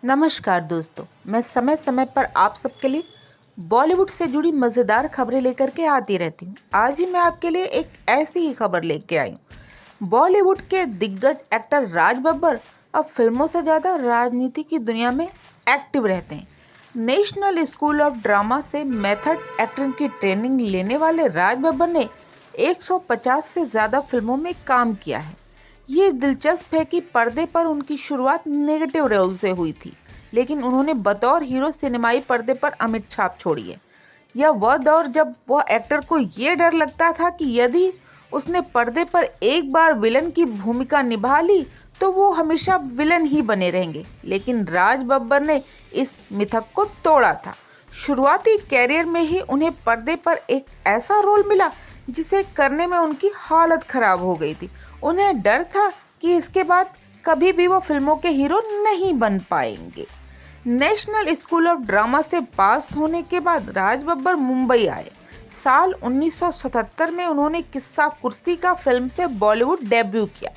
नमस्कार दोस्तों, मैं समय समय पर आप सबके लिए बॉलीवुड से जुड़ी मज़ेदार खबरें लेकर के आती रहती हूँ। आज भी मैं आपके लिए एक ऐसी ही खबर लेके आई हूँ। बॉलीवुड के दिग्गज एक्टर राज बब्बर अब फिल्मों से ज़्यादा राजनीति की दुनिया में एक्टिव रहते हैं। नेशनल स्कूल ऑफ ड्रामा से मेथड एक्टिंग की ट्रेनिंग लेने वाले राज बब्बर ने 150 से ज़्यादा फिल्मों में काम किया है। ये दिलचस्प है कि पर्दे पर उनकी शुरुआत नेगेटिव रोल से हुई थी, लेकिन उन्होंने बतौर हीरो सिनेमाई पर्दे पर अमिट छाप छोड़ी है। यह वह दौर जब वह एक्टर को ये डर लगता था कि यदि उसने पर्दे पर एक बार विलन की भूमिका निभा ली तो वो हमेशा विलन ही बने रहेंगे। लेकिन राज बब्बर ने इस मिथक को तोड़ा था। शुरुआती कैरियर में ही उन्हें पर्दे पर एक ऐसा रोल मिला जिसे करने में उनकी हालत खराब हो गई थी। उन्हें डर था कि इसके बाद कभी भी वो फिल्मों के हीरो नहीं बन पाएंगे। नेशनल स्कूल ऑफ ड्रामा से पास होने के बाद राज बब्बर मुंबई आए। साल 1977 में उन्होंने किस्सा कुर्सी का फिल्म से बॉलीवुड डेब्यू किया।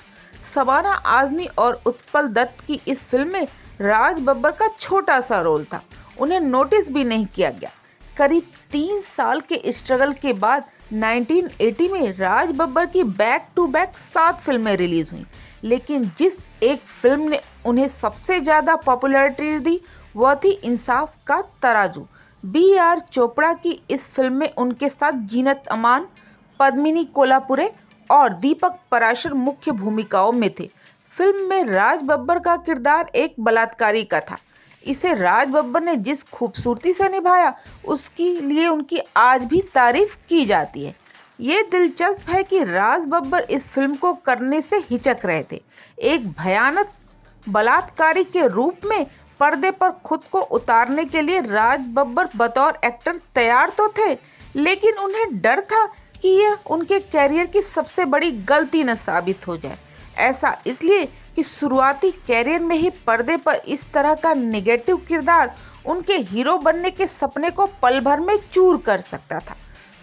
शबाना आजमी और उत्पल दत्त की इस फिल्म में राज बब्बर का छोटा सा रोल था। उन्हें नोटिस भी नहीं किया गया। करीब 3 साल के स्ट्रगल के बाद 1980 में राज बब्बर की बैक टू बैक 7 फिल्में रिलीज हुई, लेकिन जिस एक फिल्म ने उन्हें सबसे ज़्यादा पॉपुलैरिटी दी वह थी इंसाफ का तराजू। B.R. चोपड़ा की इस फिल्म में उनके साथ जीनत अमान, पद्मिनी कोल्हापुरे और दीपक पराशर मुख्य भूमिकाओं में थे। फिल्म में राज बब्बर का किरदार एक बलात्कारी का था। इसे राज बब्बर ने जिस खूबसूरती से निभाया उसके लिए उनकी आज भी तारीफ की जाती है। ये दिलचस्प है कि राज बब्बर इस फिल्म को करने से हिचक रहे थे। एक भयानक बलात्कारी के रूप में पर्दे पर खुद को उतारने के लिए राज बब्बर बतौर एक्टर तैयार तो थे, लेकिन उन्हें डर था कि यह उनके कैरियर की सबसे बड़ी गलती न साबित हो जाए। ऐसा इसलिए कि शुरुआती कैरियर में ही पर्दे पर इस तरह का नेगेटिव किरदार उनके हीरो बनने के सपने को पल भर में चूर कर सकता था।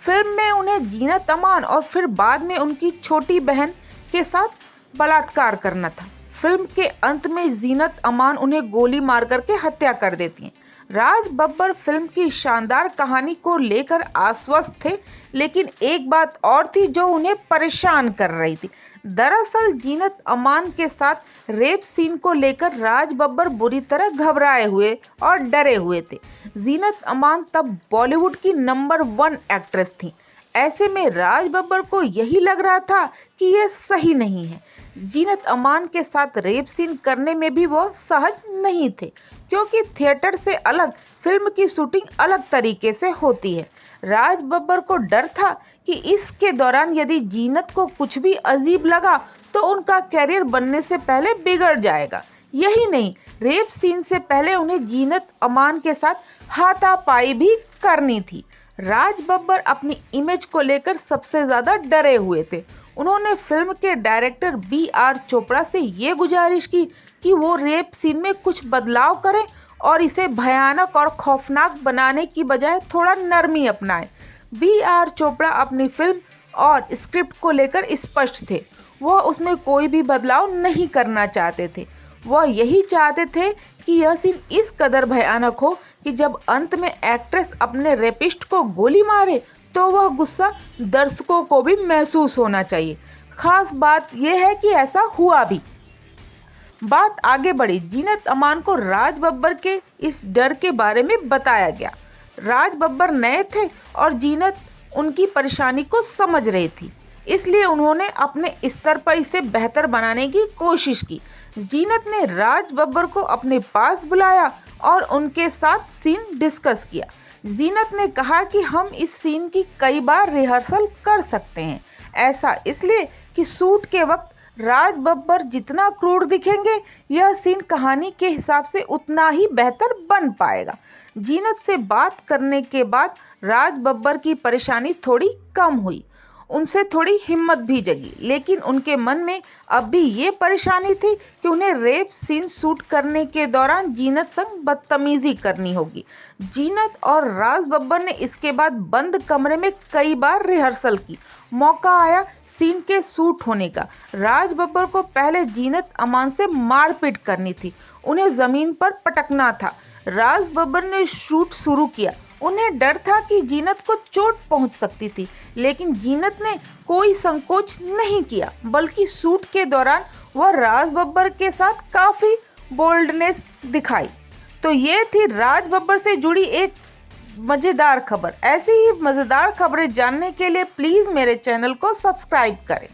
फिल्म में उन्हें जीनत अमान और फिर बाद में उनकी छोटी बहन के साथ बलात्कार करना था। फिल्म के अंत में जीनत अमान उन्हें गोली मार करके हत्या कर देती हैं। राज बब्बर फिल्म की शानदार कहानी को लेकर आश्वस्त थे, लेकिन एक बात और थी जो उन्हें परेशान कर रही थी। दरअसल जीनत अमान के साथ रेप सीन को लेकर राज बब्बर बुरी तरह घबराए हुए और डरे हुए थे। जीनत अमान तब बॉलीवुड की नंबर 1 एक्ट्रेस थी। ऐसे में राज बब्बर को यही लग रहा था कि यह सही नहीं है। जीनत अमान के साथ रेप सीन करने में भी वो सहज नहीं थे, क्योंकि थिएटर से अलग फिल्म की शूटिंग अलग तरीके से होती है। राज बब्बर को डर था कि इसके दौरान यदि जीनत को कुछ भी अजीब लगा तो उनका कैरियर बनने से पहले बिगड़ जाएगा। यही नहीं, रेप सीन से पहले उन्हें जीनत अमान के साथ हाथापाई भी करनी थी। राज बब्बर अपनी इमेज को लेकर सबसे ज़्यादा डरे हुए थे। उन्होंने फिल्म के डायरेक्टर B.R. चोपड़ा से ये गुजारिश की कि वो रेप सीन में कुछ बदलाव करें और इसे भयानक और खौफनाक बनाने की बजाय थोड़ा नरमी अपनाएं। B.R. चोपड़ा अपनी फिल्म और स्क्रिप्ट को लेकर स्पष्ट थे। वह उसमें कोई भी बदलाव नहीं करना चाहते थे। वह यही चाहते थे कि यह सीन इस कदर भयानक हो कि जब अंत में एक्ट्रेस अपने रेपिस्ट को गोली मारे तो वह गुस्सा दर्शकों को भी महसूस होना चाहिए। खास बात यह है कि ऐसा हुआ भी। बात आगे बढ़ी। जीनत अमान को राज बब्बर के इस डर के बारे में बताया गया। राज बब्बर नए थे और जीनत उनकी परेशानी को समझ रही थी, इसलिए उन्होंने अपने स्तर पर इसे बेहतर बनाने की कोशिश की। जीनत ने राज बब्बर को अपने पास बुलाया और उनके साथ सीन डिस्कस किया। जीनत ने कहा कि हम इस सीन की कई बार रिहर्सल कर सकते हैं। ऐसा इसलिए कि शूट के वक्त राज बब्बर जितना क्रूर दिखेंगे, यह सीन कहानी के हिसाब से उतना ही बेहतर बन पाएगा। जीनत से बात करने के बाद राज बब्बर की परेशानी थोड़ी कम हुई। उनसे थोड़ी हिम्मत भी जगी, लेकिन उनके मन में अब भी ये परेशानी थी कि उन्हें रेप सीन शूट करने के दौरान जीनत संग बदतमीजी करनी होगी। जीनत और राज बब्बर ने इसके बाद बंद कमरे में कई बार रिहर्सल की। मौका आया सीन के शूट होने का। राज बब्बर को पहले जीनत अमान से मारपीट करनी थी, उन्हें जमीन पर पटकना था। राज बब्बर ने शूट शुरू किया। उन्हें डर था कि जीनत को चोट पहुंच सकती थी, लेकिन जीनत ने कोई संकोच नहीं किया, बल्कि शूट के दौरान वह राज बब्बर के साथ काफ़ी बोल्डनेस दिखाई। तो ये थी राज बब्बर से जुड़ी एक मज़ेदार खबर। ऐसी ही मज़ेदार खबरें जानने के लिए प्लीज़ मेरे चैनल को सब्सक्राइब करें।